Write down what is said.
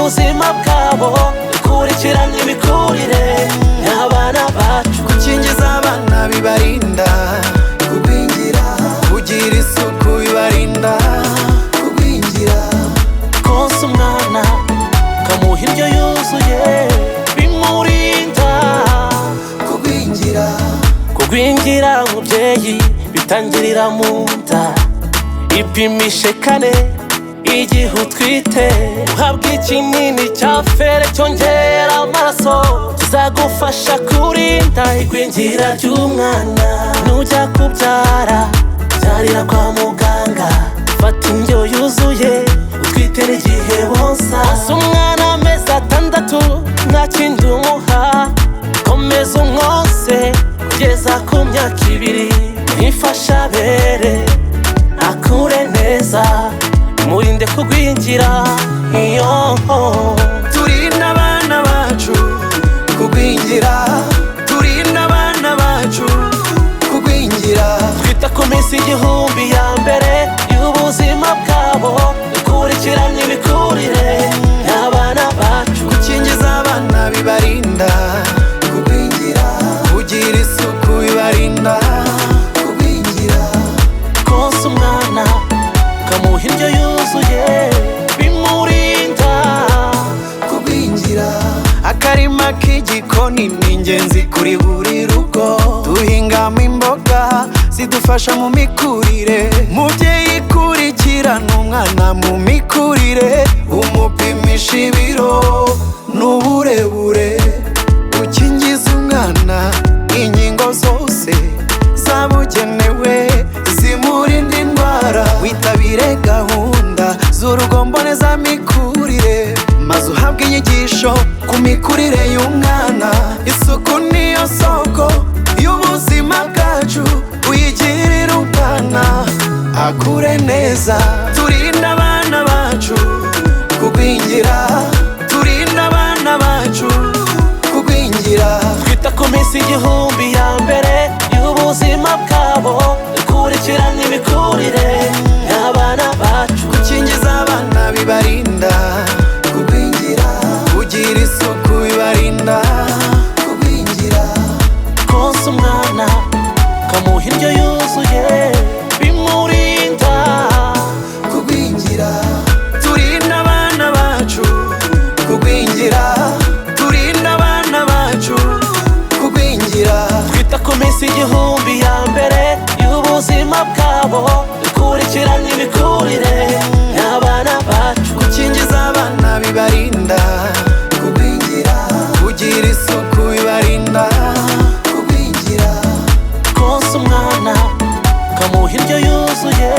y'ubuzima bwabo, dukurikirane imikurire y'abana bacu. Gukingiza abana bibarinda kugwingira, kugira isuku bibarinda kugwingira, konsa umwana ukamuha indyo yuzuye bimurinda kugwingira. kugwingira umubyeyi bitangirira mu nda, ipimishe kane igihe utwite, uhabwa ikinini cya fere cyongera amaraso, kizagufasha kurinda igwingira ry'umwana. Nujya kubyara byarira kwa muganga, fata indyo yuzuye utwite n'igihe bonsa. Asa umwana amezi 6 nta kindi umuha, komeza umwose kugeza ku myaka 2, mwifasha bere akure neza, murinde kugwingira. Iyo turinda abana bacu kugwingira, turinda abana bacu kugwingira, twita ku minsi 1000 ya mbere y'ubuzima bwabo, dukurikirane imikurire y'abana bacu. gukingiza abana bibarinda kugwingira, kugira isuku bibarinda kugwingira, konsa umwana ukamuha indyo yuzuye bimurinda kugwingira. Akarima k'igikoni ni ingenzi kuri buri rugo, duhingamo imboga zidufasha mu mikurire. Mubyeyi kurikirana umwana mu mikurire, umupimisha ibiro n'uburebure, ukingiza umwana inkingo zose zabugenewe zimurinda indwara. Witabire gahunda z'urugo mbonezamikurire, maze uhabwe inyigisho ku mikurire y'umwana. Isuku niyo soko y'ubuzima bwacu, uyigirire umwana akure neza. Turinda abana bacu kugwingira, turinda abana bacu kugwingira, twita ku minsi 1000 ya mbere y'ubuzima bwabo, dukurikirane imikurire y'abana bacu. gukingiza abana bibarinda kugwingira, kugira isuku bibarinda kugwingira, konsa umwana ukamuha indyo yuzuye bimurinda kugwingira. Turinda abana bacu kugwingira, turinda abana bacu kugwingira, twita ku minsi 1000 ya mbere y'ubuzima bwabo, dukurikirane imikurire y'abana bacu. gukingiza abana bibarinda kugwingira, kugira isuku bibarinda kugwingira, konsa umwana ukamuha indyo yuzuye